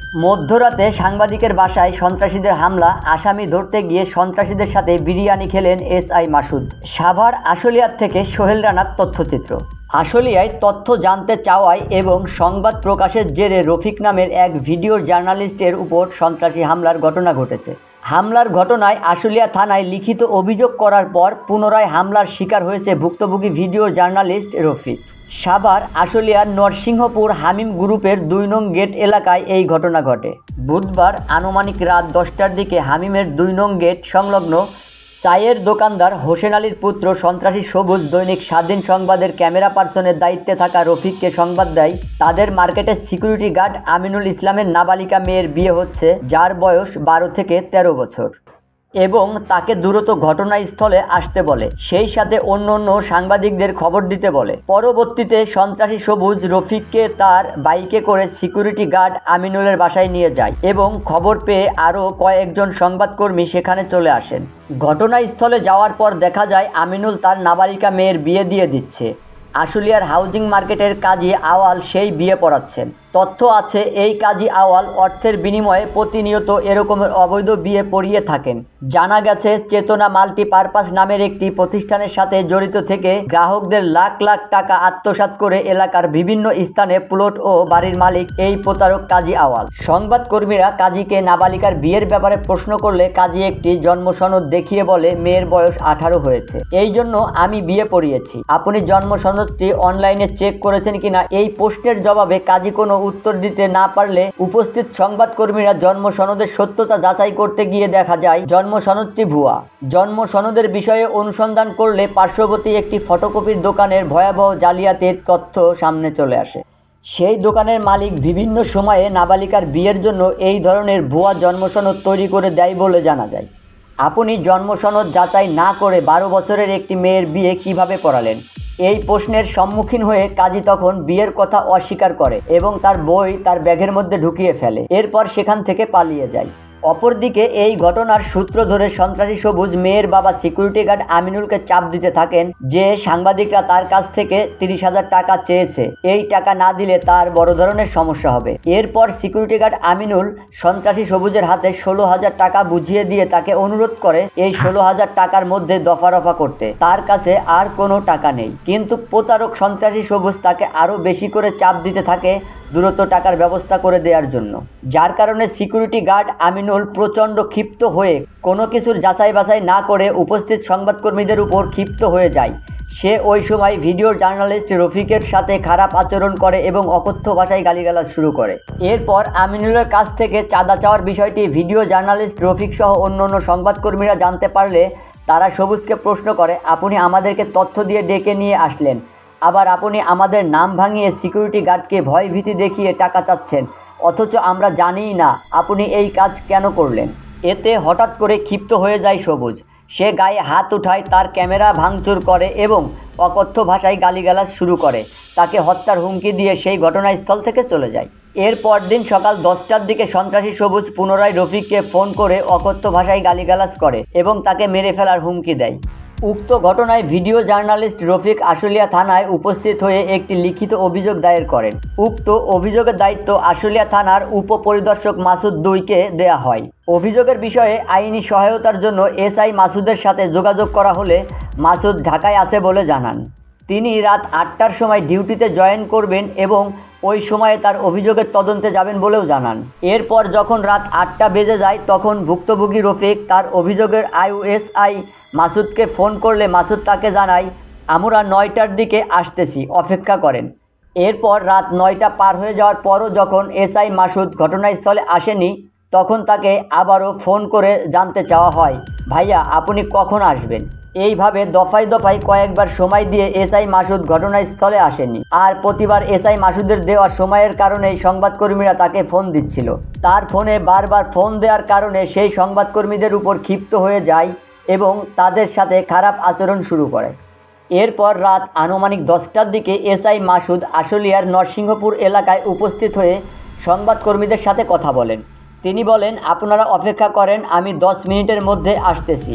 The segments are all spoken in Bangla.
মধ্যরাতে সাংবাদিকের বাসায় সন্ত্রাসীদের হামলা, আসামি ধরতে গিয়ে সন্ত্রাসীদের সাথে বিরিয়ানি খেলেন এসআই মাসুদ। সাভার আশুলিয়ার থেকে সোহেল রানার তথ্যচিত্র। আশুলিয়ায় তথ্য জানতে চাওয়ায় এবং সংবাদ প্রকাশের জেরে রফিক নামের এক ভিডিও জার্নালিস্টের উপর সন্ত্রাসী হামলার ঘটনা ঘটেছে। হামলার ঘটনায় আশুলিয়া থানায় লিখিত অভিযোগ করার পর পুনরায় হামলার শিকার হয়েছে ভুক্তভোগী ভিডিও জার্নালিস্ট রফিক। সাভার আশুলিয়ার নরসিংহপুর হামিম গ্রুপের ২ নং গেট এলাকায় এই ঘটনা ঘটে। বুধবার আনুমানিক রাত ১০টার দিকে হামিমের ২ নং গেট সংলগ্ন চায়ের দোকানদার হোসেন আলীর পুত্র সন্ত্রাসী সবুজ দৈনিক স্বাধীন সংবাদের ক্যামেরা পার্সনের দায়িত্বে থাকা রফিককে সংবাদ দেয় তাদের মার্কেটের সিকিউরিটি গার্ড আমিনুল ইসলামের নাবালিকা মেয়ের বিয়ে হচ্ছে, যার বয়স ১২ থেকে ১৩ বছর, এবং তাকে দ্রুত ঘটনাস্থলে আসতে বলে, সেই সাথে অন্য সাংবাদিকদের খবর দিতে বলে। পরবর্তীতে সন্ত্রাসী সবুজ রফিককে তার বাইকে করে সিকিউরিটি গার্ড আমিনুলের বাসায় নিয়ে যায় এবং খবর পেয়ে আরও কয়েকজন সংবাদকর্মী সেখানে চলে আসেন। ঘটনাস্থলে যাওয়ার পর দেখা যায় আমিনুল তার নাবালিকা মেয়ের বিয়ে দিয়ে দিচ্ছে। আশুলিয়ার হাউজিং মার্কেটের কাজী আওয়াল সেই বিয়ে পড়াচ্ছেন। তথ্য আছে এই কাজী আওয়াল অর্থের বিনিময়ে প্রতিনিয়ত এরকমের অবৈধ বিয়ে পড়িয়ে থাকেন। জানা গেছে চেতনা মাল্টিপারপাস নামের একটি প্রতিষ্ঠানের সাথে জড়িত থেকে গ্রাহকদের লাখ লাখ টাকা আত্মসাৎ করে এলাকার বিভিন্ন স্থানে প্লট ও বাড়ির মালিক এই প্রতারক কাজী আওয়াল। সংবাদকর্মীরা কাজীকে নাবালিকার বিয়ের ব্যাপারে প্রশ্ন করলে কাজী একটি জন্মসনদ দেখিয়ে বলে মেয়ের বয়স 18 হয়েছে, এই জন্য আমি বিয়ে পড়িয়েছি। আপনি জন্মসনদটি অনলাইনে চেক করেছেন কিনা? এই পোস্টের জবাবে কাজী কোনো উত্তর দিতে না পারলে উপস্থিত সংবাদকর্মীরা জন্ম সনদের সত্যতা যাচাই করতে গিয়ে দেখা যায় জন্ম সনদটি ভুয়া। জন্ম সনদের বিষয়ে অনুসন্ধান করলে পার্শ্ববর্তী একটি ফটোকপির দোকানের ভয়াবহ জালিয়াতির তথ্য সামনে চলে আসে। সেই দোকানের মালিক বিভিন্ন সময়ে নাবালিকার বিয়ের জন্য এই ধরনের ভুয়া জন্মসনদ তৈরি করে দেয় বলে জানা যায়। আপনি জন্মসনদ যাচাই না করে 12 বছরের একটি মেয়ের বিয়ে কিভাবে পড়ালেন? এই প্রশ্নের সম্মুখীন হয়ে কাজী তখন বিয়ের কথা অস্বীকার করে এবং তার বই তার ব্যাগের মধ্যে ঢুকিয়ে ফেলে, এরপর সেখান থেকে পালিয়ে যায়। অপরদিকে এই ঘটনার সূত্র ধরে সন্ত্রাসী সবুজ মেয়ের বাবা সিকিউরিটি গার্ড আমিনুলকে চাপ দিতে থাকেন যে সাংবাদিকরা তার কাছ থেকে 30,000 টাকা চেয়েছে, এই টাকা না দিলে তার বড় ধরনের সমস্যা হবে। এরপর সিকিউরিটি গার্ড আমিনুল সন্ত্রাসী সবুজের হাতে 16,000 টাকা বুঝিয়ে দিয়ে তাকে অনুরোধ করে এই 16,000 টাকার মধ্যে দফা রফা করতে, তার কাছে আর কোনো টাকা নেই। কিন্তু প্রতারক সন্ত্রাসী সবুজ তাকে আরও বেশি করে চাপ দিতে থাকে দ্রুত টাকার ব্যবস্থা করে দেওয়ার জন্য, যার কারণে সিকিউরিটি গার্ড আমিনুল প্রচণ্ড ক্ষিপ্ত হয়ে কোনো কিছুর যাচাই বাছাই না করে উপস্থিত সংবাদকর্মীদের উপর ক্ষিপ্ত হয়ে যায়। সে ওই সময় ভিডিও জার্নালিস্ট রফিকের সাথে খারাপ আচরণ করে এবং অকথ্য ভাষায় গালিগালাজ শুরু করে। এরপর আমিনুলের কাছ থেকে চাঁদা চাওয়ার বিষয়টি ভিডিও জার্নালিস্ট রফিক সহ অন্য সংবাদকর্মীরা জানতে পারলে তারা সবুজকে প্রশ্ন করে, আপনি আমাদেরকে তথ্য দিয়ে ডেকে নিয়ে আসলেন, আবার আপনি আমাদের নাম ভাঙিয়ে সিকিউরিটি গার্ডকে ভয় ভীতি দেখিয়ে টাকা চাচ্ছেন, অথচ আমরা জানিই না আপনি এই কাজ কেন করলেন। এতে হঠাৎ করে ক্ষিপ্ত হয়ে যায় সবুজ। সে গায়ে হাত উঠায়, তার ক্যামেরা ভাঙচুর করে এবং অকথ্য ভাষায় গালিগালাজ শুরু করে। তাকে হত্যার হুমকি দিয়ে সেই ঘটনাস্থল থেকে চলে যায়। এর পরদিন সকাল 10টার দিকে সন্ত্রাসী সবুজ পুনরায় রফিককে ফোন করে অকথ্য ভাষায় গালিগালাজ করে এবং তাকে মেরে ফেলার হুমকি দেয়। উক্ত ঘটনায় ভিডিও জার্নালিস্ট রফিক আশুলিয়া থানায় উপস্থিত হয়ে একটি লিখিত অভিযোগ দায়ের করেন। উক্ত অভিযোগের দায়িত্ব আশুলিয়া থানার উপপরিদর্শক মাসুদ 2কে দেয়া হয়। অভিযোগের বিষয়ে আইনি সহায়তার জন্য এসআই মাসুদের সাথে যোগাযোগ করা হলে মাসুদ ঢাকায় আছে বলে জানান। তিনি রাত 8টার সময় ডিউটিতে জয়েন করবেন এবং ওই সময়ে তার অভিযোগের তদন্তে যাবেন বলেও জানান। এরপর যখন রাত 8টা বেজে যায় তখন ভুক্তভোগী রফিক তার অভিযোগের আইওএসআই মাসুদকে ফোন করলে মাসুদ তাকে জানায়, আমরা 9টার দিকে আসতেছি, অপেক্ষা করেন। এরপর রাত 9টা পার হয়ে যাওয়ার পরও যখন এসআই মাসুদ ঘটনাস্থলে আসেনি তখন তাকে আবারও ফোন করে জানতে চাওয়া হয়, ভাইয়া আপনি কখন আসবেন? এইভাবে দফায় দফায় কয়েকবার সময় দিয়ে এসআই মাসুদ ঘটনাস্থলে আসেনি। আর প্রতিবার এসআই মাসুদের দেওয়া সময়ের কারণেই সংবাদকর্মীরা তাকে ফোন দিচ্ছিল। তার ফোনে বারবার ফোন দেওয়ার কারণে সেই সংবাদকর্মীদের উপর ক্ষিপ্ত হয়ে যায় এবং তাদের সাথে খারাপ আচরণ শুরু করে। এরপর রাত আনুমানিক 10টার দিকে এসআই মাসুদ আশুলিয়ার নরসিংহপুর এলাকায় উপস্থিত হয়ে সংবাদকর্মীদের সাথে কথা বলেন। তিনি বলেন, আপনারা অপেক্ষা করেন, আমি 10 মিনিটের মধ্যে আসতেছি।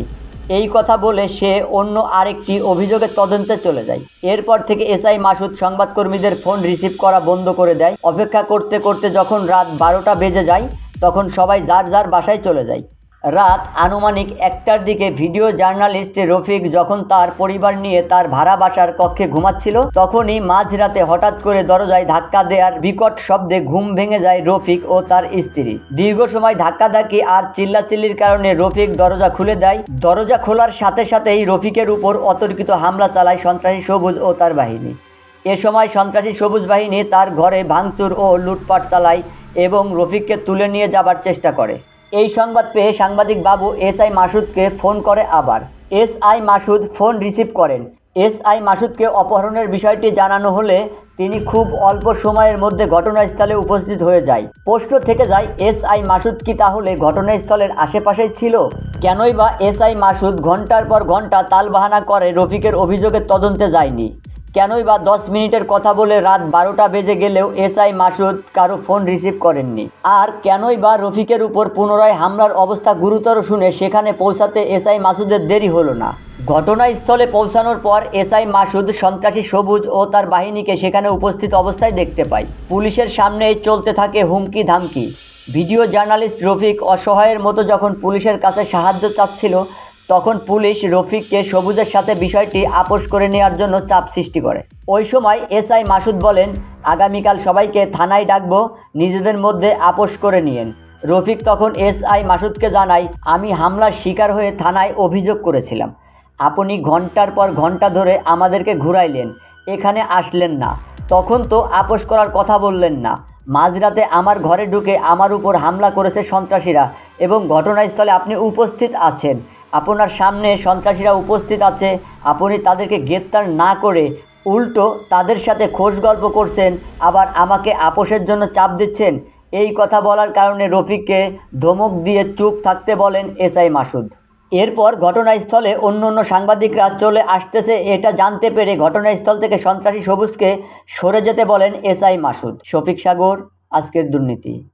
এই কথা বলে সে অন্য আরেকটি অভিযোগের তদন্তে চলে যায়। এরপর থেকে এসআই মাসুদ সংবাদকর্মীদের ফোন রিসিভ করা বন্ধ করে দেয়। অপেক্ষা করতে করতে যখন রাত 12টা বেজে যায় তখন সবাই যার যার বাসায় চলে যায়। রাত আনুমানিক 1টার দিকে ভিডিও জার্নালিস্ট রফিক যখন তার পরিবার নিয়ে তার ভাড়া বাসার কক্ষে ঘুমাচ্ছিল তখনই মাঝরাতে হঠাৎ করে দরজায় ধাক্কা দেওয়ার বিকট শব্দে ঘুম ভেঙে যায় রফিক ও তার স্ত্রী। দীর্ঘ সময় ধাক্কাধাক্কি আর চিল্লাচিল্লির কারণে রফিক দরজা খুলে দেয়। দরজা খোলার সাথে সাথেই রফিকের উপর অতর্কিত হামলা চালায় সন্ত্রাসী সবুজ ও তার বাহিনী। এ সময় সন্ত্রাসী সবুজ বাহিনী তার ঘরে ভাঙচুর ও লুটপাট চালায় এবং রফিককে তুলে নিয়ে যাবার চেষ্টা করে। এই সংবাদ পেয়ে সাংবাদিক বাবু এসআই মাসুদকে ফোন করে। আবার এসআই মাসুদ ফোন রিসিভ করেন। এসআই মাসুদকে অপহরণের বিষয়টি জানানো হলে তিনি খুব অল্প সময়ের মধ্যে ঘটনাস্থলে উপস্থিত হয়ে যায়। প্রশ্ন থেকে যায়, এসআই মাসুদ কি তাহলে ঘটনাস্থলের আশেপাশেই ছিল? কেনই বা এসআই মাসুদ ঘন্টার পর ঘন্টা তালবাহানা করে রফিকের অভিযোগের তদন্তে যায়নি? কেনই বা 10 মিনিটের কথা বলে রাত 12টা বেজে গেলেও এসআই মাসুদ কারো ফোন রিসিভ করেননি? আর কেনই বা রফিকের উপর পুনরায় হামলার অবস্থা গুরুতর শুনে সেখানে পৌঁছাতে এসআই মাসুদের দেরি হলো না? ঘটনাস্থলে পৌঁছানোর পর এসআই মাসুদ সন্ত্রাসী সবুজ ও তার বাহিনীকে সেখানে উপস্থিত অবস্থায় দেখতে পায়। পুলিশের সামনেই চলতে থাকে হুমকি ধামকি। ভিডিও জার্নালিস্ট রফিক অসহায়ের মতো যখন পুলিশের কাছে সাহায্য চাচ্ছিল তখন পুলিশ রফিককে সবুজের সাথে বিষয়টি আপোষ করে নেওয়ার জন্য চাপ সৃষ্টি করে। ওই সময় এসআই মাসুদ বলেন, আগামীকাল সবাইকে থানায় ডাকবো, নিজেদের মধ্যে আপোষ করে নিয়েন। রফিক তখন এসআই মাসুদকে জানায়, আমি হামলার শিকার হয়ে থানায় অভিযোগ করেছিলাম। আপনি ঘন্টার পর ঘন্টা ধরে আমাদেরকে ঘুরাইলেন, এখানে আসলেন না, তখন তো আপোষ করার কথা বললেন না। মাঝরাতে আমার ঘরে ঢুকে আমার উপর হামলা করেছে সন্ত্রাসীরা এবং ঘটনাস্থলে আপনি উপস্থিত আছেন। আপনার সামনে সন্ত্রাসীরা উপস্থিত আছে, আপনি তাদেরকে গ্রেপ্তার না করে উল্টো তাদের সাথে খোশ গল্প করছেন, আবার আমাকে আপোষের জন্য চাপ দিচ্ছেন। এই কথা বলার কারণে রফিককে ধমক দিয়ে চুপ থাকতে বলেন এসআই মাসুদ। এরপর ঘটনাস্থলে অন্য সাংবাদিকরা চলে আসতেছে এটা জানতে পেরে ঘটনাস্থল থেকে সন্ত্রাসী সবুজকে সরে যেতে বলেন এসআই মাসুদ। শফিক সাগর, আজকের দুর্নীতি।